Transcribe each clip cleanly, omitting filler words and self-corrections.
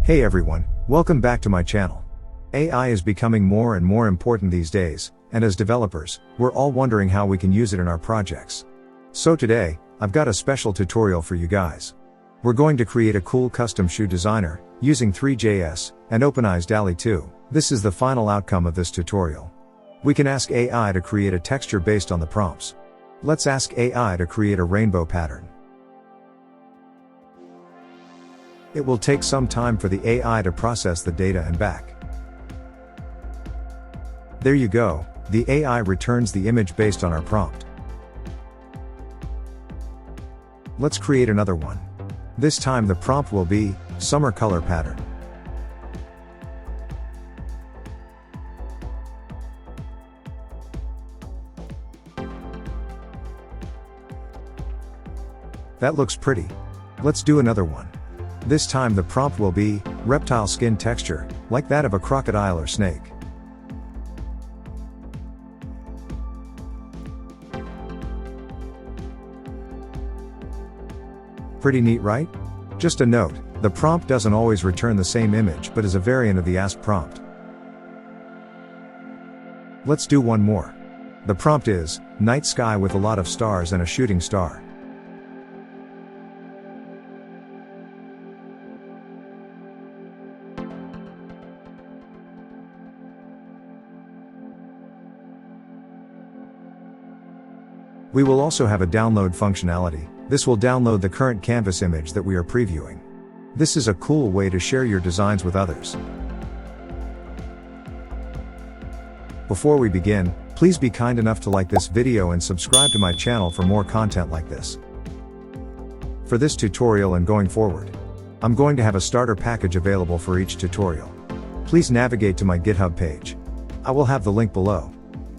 Hey everyone, welcome back to my channel. AI is becoming more and more important these days, and as developers, we're all wondering how we can use it in our projects. So today, I've got a special tutorial for you guys. We're going to create a cool custom shoe designer, using Three.js, and OpenAI's DALL 2. This is the final outcome of this tutorial. We can ask AI to create a texture based on the prompts. Let's ask AI to create a rainbow pattern. It will take some time for the AI to process the data and back. There you go, the AI returns the image based on our prompt. Let's create another one. This time the prompt will be, summer color pattern. That looks pretty. Let's do another one. This time the prompt will be, reptile skin texture, like that of a crocodile or snake. Pretty neat, right? Just a note, the prompt doesn't always return the same image but is a variant of the asked prompt. Let's do one more. The prompt is, night sky with a lot of stars and a shooting star. We will also have a download functionality. This will download the current canvas image that we are previewing. This is a cool way to share your designs with others. Before we begin, please be kind enough to like this video and subscribe to my channel for more content like this. For this tutorial and going forward, I'm going to have a starter package available for each tutorial. Please navigate to my GitHub page. I will have the link below.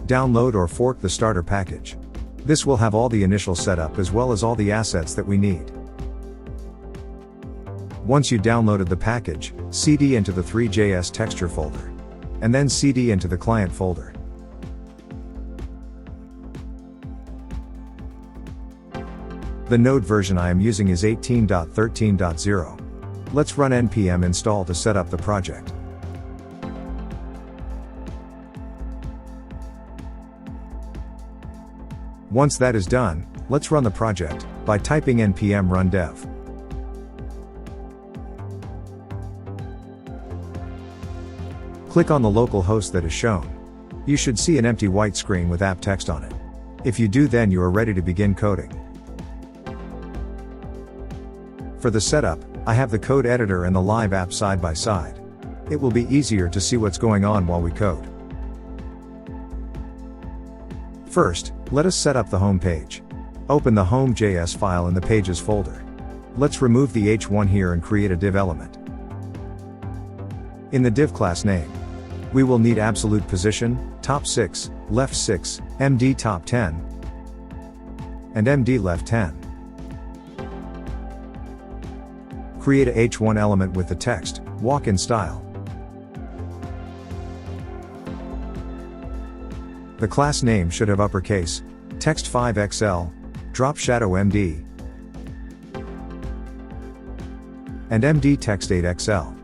Download or fork the starter package. This will have all the initial setup as well as all the assets that we need. Once you downloaded the package, cd into the Three.js texture folder. And then cd into the client folder. The node version I am using is 18.13.0. Let's run npm install to set up the project. Once that is done, let's run the project, by typing npm run dev. Click on the local host that is shown. You should see an empty white screen with app text on it. If you do, then you are ready to begin coding. For the setup, I have the code editor and the live app side by side. It will be easier to see what's going on while we code. First, let us set up the home page. Open the home.js file in the pages folder. Let's remove the h1 here and create a div element. In the div class name, we will need absolute position, top 6, left 6, MD top 10, and MD left 10. Create a h1 element with the text, walk in style. The class name should have uppercase, text 5XL, drop shadow MD, and MD text 8XL.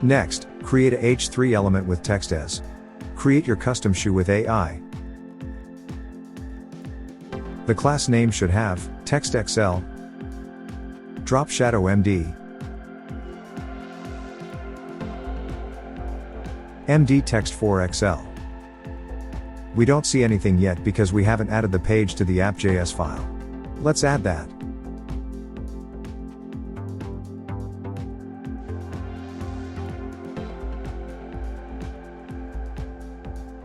Next, create a h3 element with text as. Create your custom shoe with AI. The class name should have, text XL, drop shadow MD, MD text 4XL. We don't see anything yet because we haven't added the page to the app.js file. Let's add that.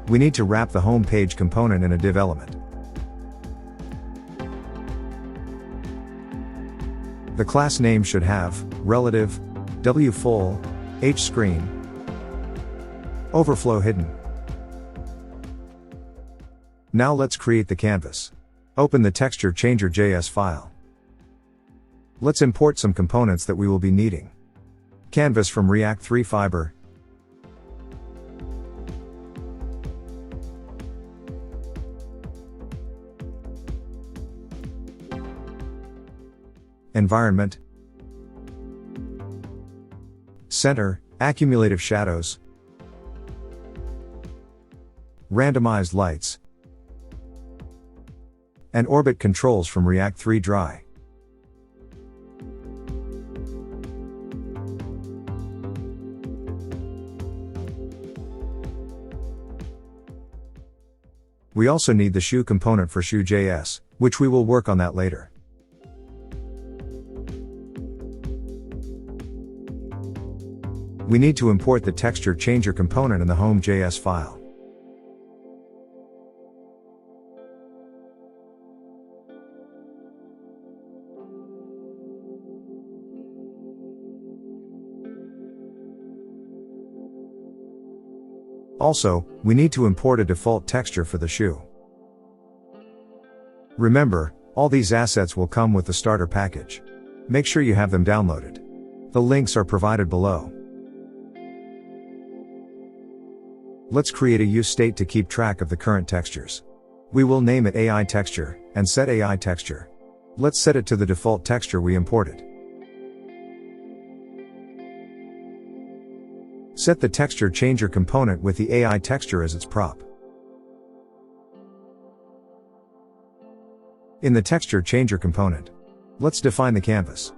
We need to wrap the home page component in a div element. The class name should have, relative, wfull, hscreen, overflow hidden. Now let's create the canvas. Open the texture changer.js file. Let's import some components that we will be needing. Canvas from React 3 Fiber, environment, center, accumulative shadows, randomized lights, and orbit controls from React 3 Dry. We also need the shoe component for Shoe.js, which we will work on that later. We need to import the texture changer component in the home.js file. Also, we need to import a default texture for the shoe. Remember, all these assets will come with the starter package. Make sure you have them downloaded. The links are provided below. Let's create a use state to keep track of the current textures. We will name it AI texture, and set AI texture. Let's set it to the default texture we imported. Set the texture changer component with the AI texture as its prop. In the texture changer component, let's define the canvas.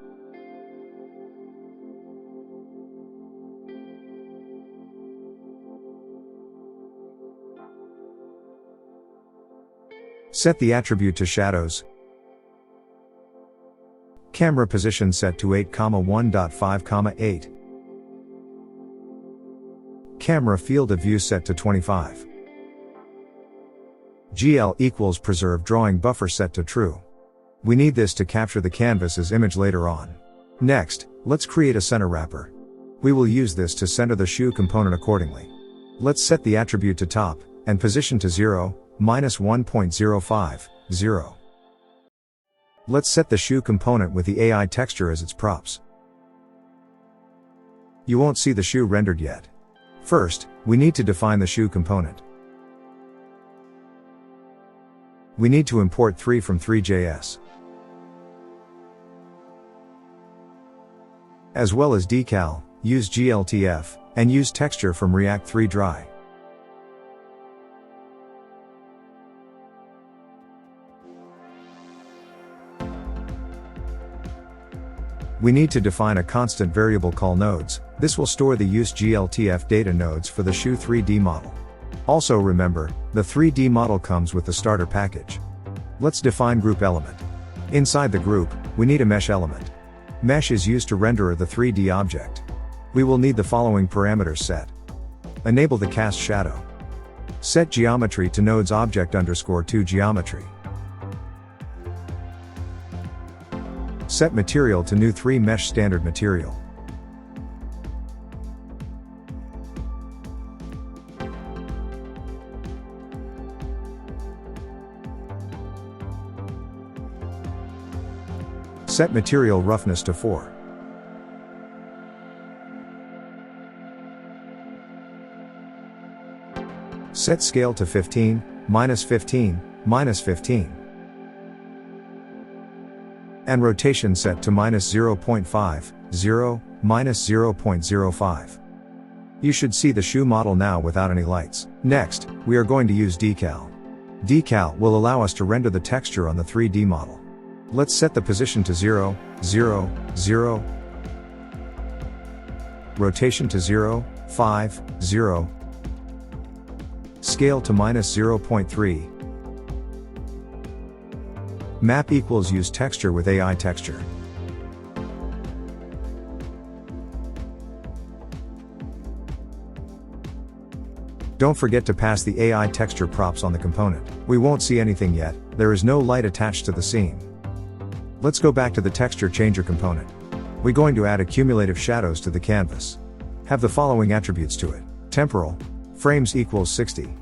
Set the attribute to shadows. Camera position set to 8,1.5,8. Camera field of view set to 25. GL equals preserve drawing buffer set to true. We need this to capture the canvas as image later on. Next, let's create a center wrapper. We will use this to center the shoe component accordingly. Let's set the attribute to top, and position to 0, -1.05, 0. Let's set the shoe component with the AI texture as its props. You won't see the shoe rendered yet. First, we need to define the shoe component. We need to import 3 from Three.js, as well as decal, use gltf, and use texture from React 3 Dry. We need to define a constant variable call nodes. This will store the use gltf data nodes for the shoe 3D model. Also remember, the 3D model comes with the starter package. Let's define group element. Inside the group, we need a mesh element. Mesh is used to render the 3D object. We will need the following parameters set. Enable the cast shadow. Set geometry to nodes object_2 geometry. Set material to new 3 mesh standard material. Set material roughness to 4. Set scale to 15, -15, -15. And rotation set to -0.5, 0, -0.05. You should see the shoe model now without any lights. Next, we are going to use decal. Decal will allow us to render the texture on the 3D model. Let's set the position to 0, 0, 0. Rotation to 0, 5, 0. Scale to -0.3. Map equals use texture with AI texture. Don't forget to pass the AI texture props on the component. We won't see anything yet, there is no light attached to the scene. Let's go back to the texture changer component. We're going to add accumulative shadows to the canvas. Have the following attributes to it. Temporal, frames equals 60.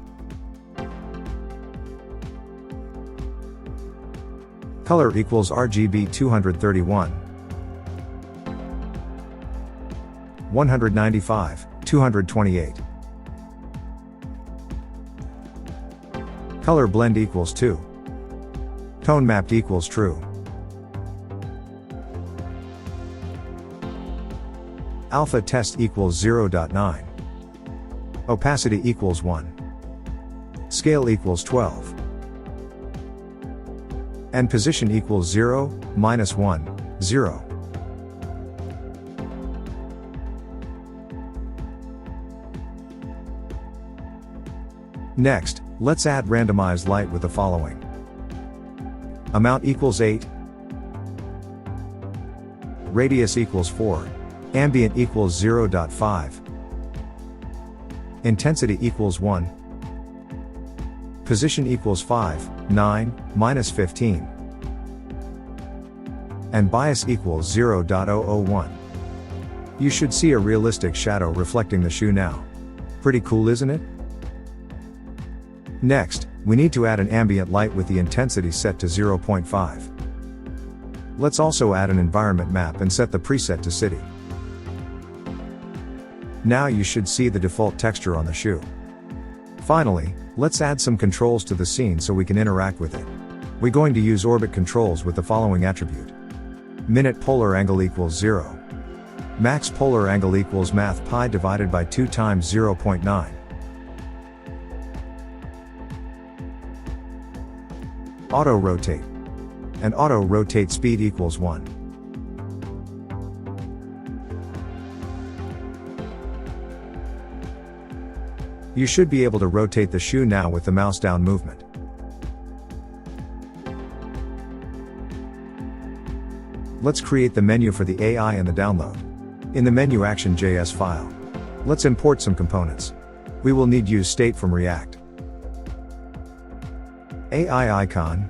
Color equals RGB 231. 195, 228. Color blend equals 2. Tone mapped equals true. Alpha test equals 0.9. Opacity equals 1. Scale equals 12. And position equals 0, -1, 0. Next, let's add randomized light with the following. Amount equals 8. Radius equals 4. Ambient equals 0.5. Intensity equals 1. Position equals 5, 9, -15. And bias equals 0.001. You should see a realistic shadow reflecting the shoe now. Pretty cool, isn't it? Next, we need to add an ambient light with the intensity set to 0.5. Let's also add an environment map and set the preset to city. Now you should see the default texture on the shoe. Finally, let's add some controls to the scene so we can interact with it. We're going to use orbit controls with the following attribute. Minute polar angle equals 0. Max polar angle equals math pi divided by 2 times 0.9. Auto rotate. And auto rotate speed equals 1. You should be able to rotate the shoe now with the mouse down movement. Let's create the menu for the AI and the download. In the menu action.js file, let's import some components. We will need use state from React. AI icon,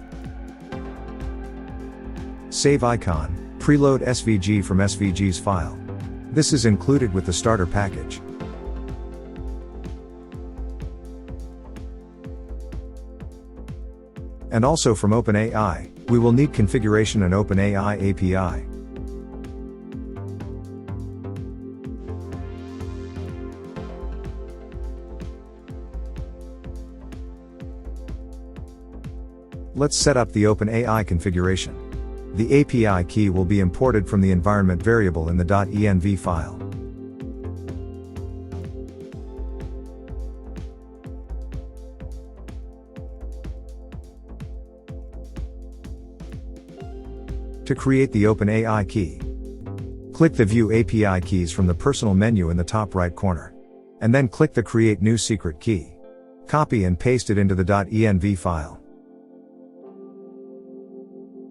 save icon, preload SVG from SVG's file. This is included with the starter package. And also from OpenAI, we will need configuration and OpenAI API. Let's set up the OpenAI configuration. The API key will be imported from the environment variable in the .env file. To create the OpenAI key, click the View API Keys from the Personal menu in the top right corner. And then click the Create New Secret Key. Copy and paste it into the .env file.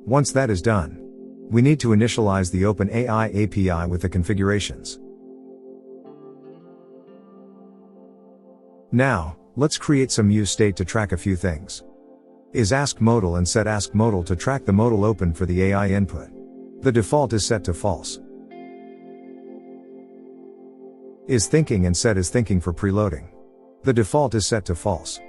Once that is done, we need to initialize the OpenAI API with the configurations. Now, let's create some use state to track a few things. Is ask modal and set ask modal to track the modal open for the AI input. The default is set to false. Is thinking and set is thinking for preloading. The default is set to false.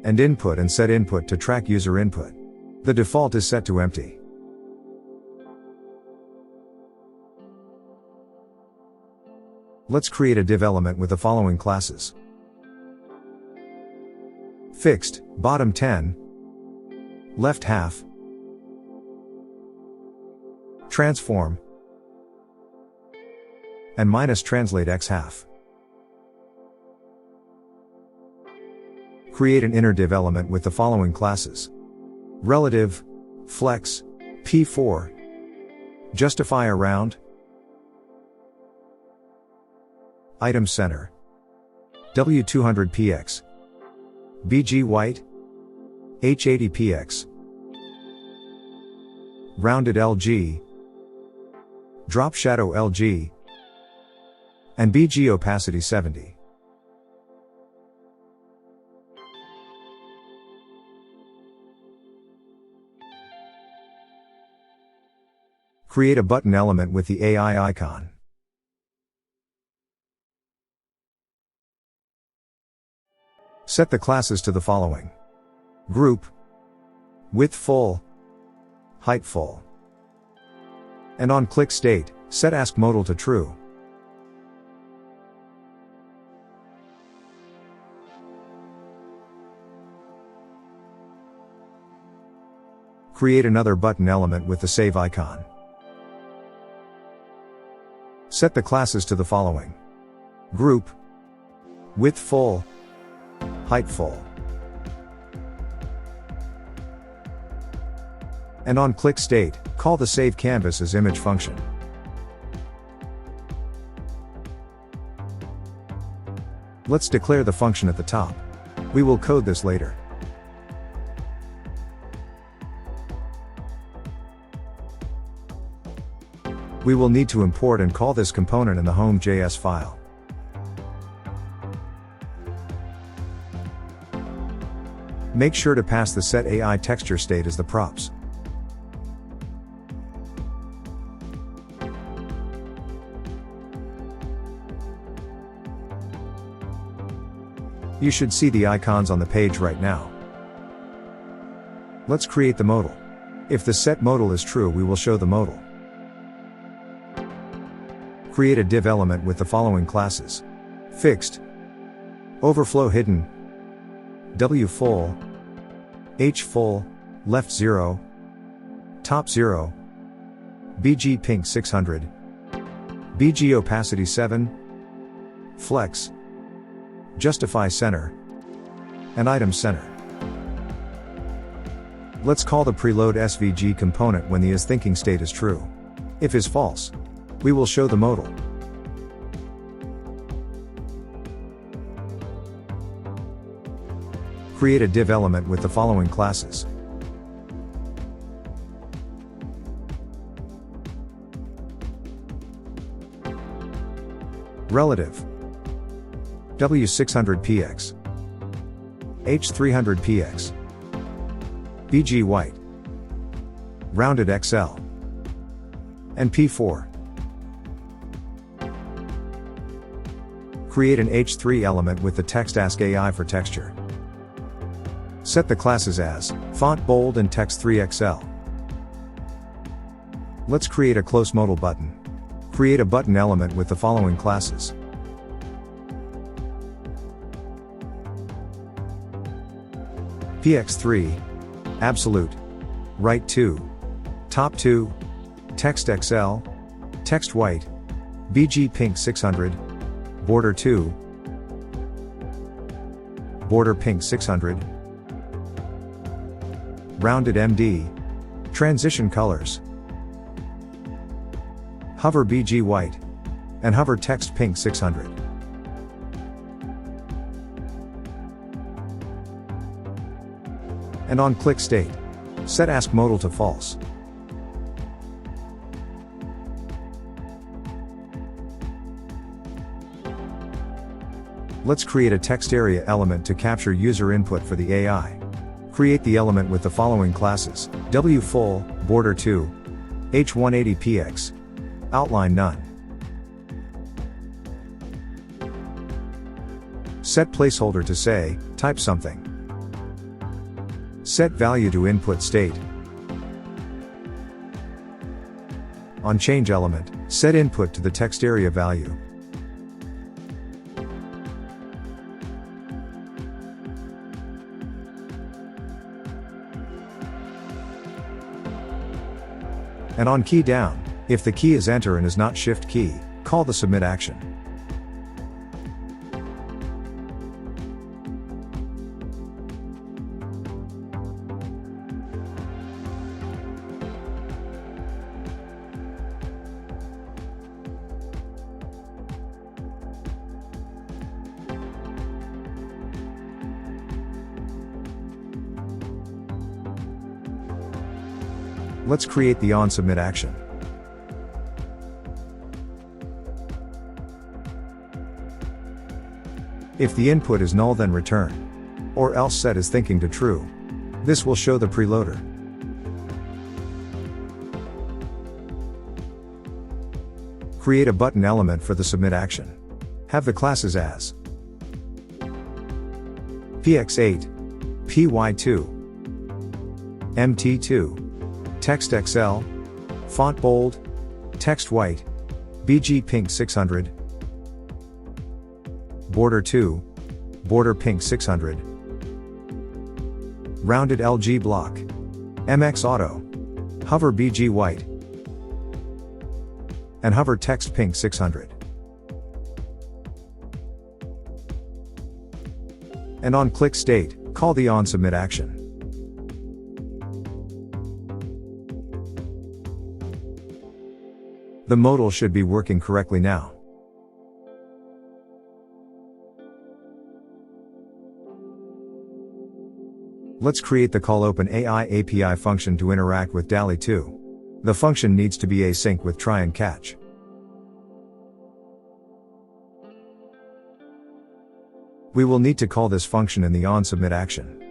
And input and set input to track user input. The default is set to empty. Let's create a div element with the following classes. Fixed, bottom 10, left half, transform, and -translate x half. Create an inner div element with the following classes. Relative, flex, p4, justify around, item center, w200px, bg white, h80px, rounded lg, drop shadow lg, and bg opacity 70. Create a button element with the AI icon. Set the classes to the following. Group, width full, height full. And on click state, set ask modal to true. Create another button element with the save icon. Set the classes to the following: group, width full, height full. And on click state, call the save canvas as image function. Let's declare the function at the top. We will code this later. We will need to import and call this component in the home.js file. Make sure to pass the set AI texture state as the props. You should see the icons on the page right now. Let's create the modal. If the set modal is true, we will show the modal. Create a div element with the following classes: fixed, overflow hidden, w full, h full, left 0, top 0, bg pink 600, bg opacity 7, flex, justify center, and item center. Let's call the preload svg component when the isThinking state is true. If is false, we will show the modal. Create a div element with the following classes: relative, w600px, h300px, bg white, rounded xl, and p4. Create an h3 element with the text Ask AI for texture. Set the classes as font bold and text 3xl. Let's create a close modal button. Create a button element with the following classes: px3, absolute, right 2, top 2, text xl, text white, bg pink 600, border 2, border pink 600, rounded MD, transition colors, hover bg white, and hover text pink 600. And on click state, set ask modal to false. Let's create a text area element to capture user input for the AI. Create the element with the following classes: w full, border 2, h180px, outline none. Set placeholder to say, type something. Set value to input state. On change element, set input to the text area value. And on key down, if the key is enter and is not shift key, call the submit action. Let's create the onSubmit action. If the input is null, then return. Or else set isThinking to true. This will show the preloader. Create a button element for the submit action. Have the classes as px8, py2, mt2, text xl, font bold, text white, bg pink 600, border 2, border pink 600, rounded LG block, MX Auto, Hover BG White, and Hover Text Pink 600. And on click state, call the onSubmit action. The modal should be working correctly now. Let's create the call OpenAI API function to interact with DALL-E 2. The function needs to be async with try and catch. We will need to call this function in the onSubmit action.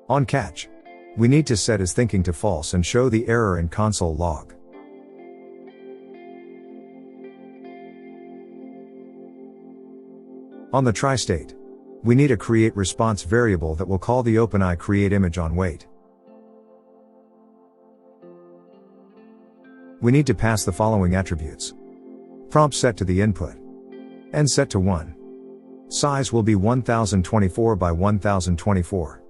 On catch, we need to set isThinking to false and show the error in console log. On the try state, we need a create response variable that will call the OpenAI create image on wait. We need to pass the following attributes. Prompt set to the input. And set to 1. Size will be 1024 by 1024.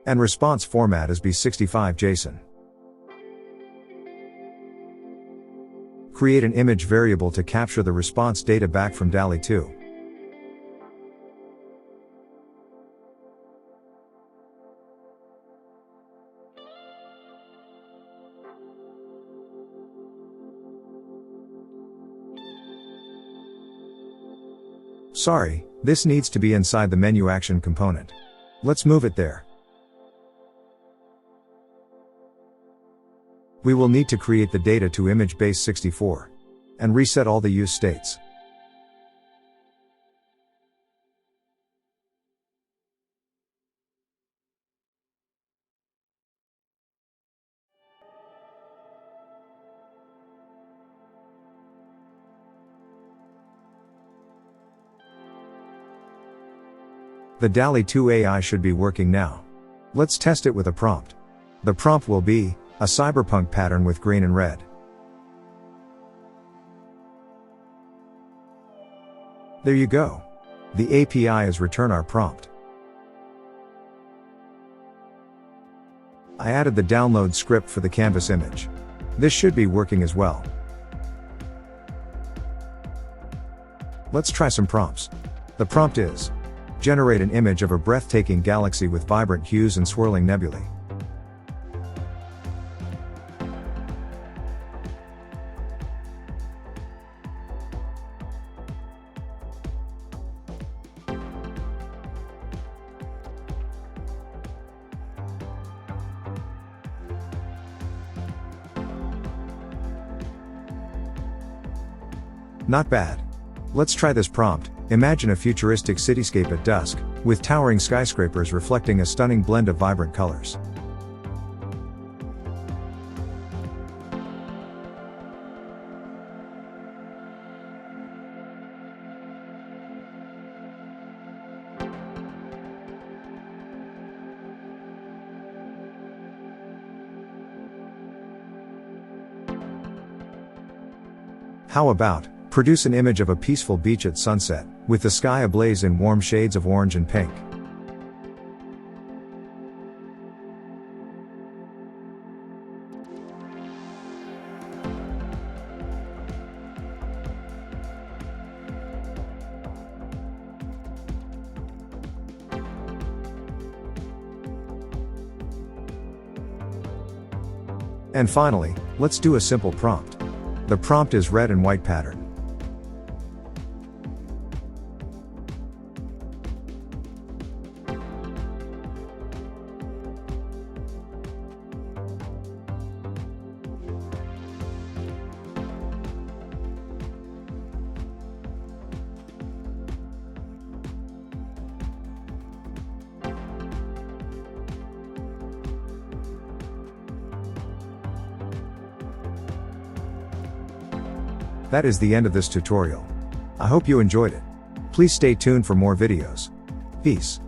And response format is B65 JSON. Create an image variable to capture the response data back from DALL-E 2. Sorry, this needs to be inside the menu action component. Let's move it there. We will need to create the data to image base 64 and reset all the use states. The DALL-E 2 AI should be working now. Let's test it with a prompt. The prompt will be a cyberpunk pattern with green and red. There you go. The API is return our prompt. I added the download script for the canvas image. This should be working as well. Let's try some prompts. The prompt is: generate an image of a breathtaking galaxy with vibrant hues and swirling nebulae. Not bad. Let's try this prompt. Imagine a futuristic cityscape at dusk, with towering skyscrapers reflecting a stunning blend of vibrant colors. How about produce an image of a peaceful beach at sunset, with the sky ablaze in warm shades of orange and pink. And finally, let's do a simple prompt. The prompt is red and white pattern. That is the end of this tutorial. I hope you enjoyed it. Please stay tuned for more videos. Peace.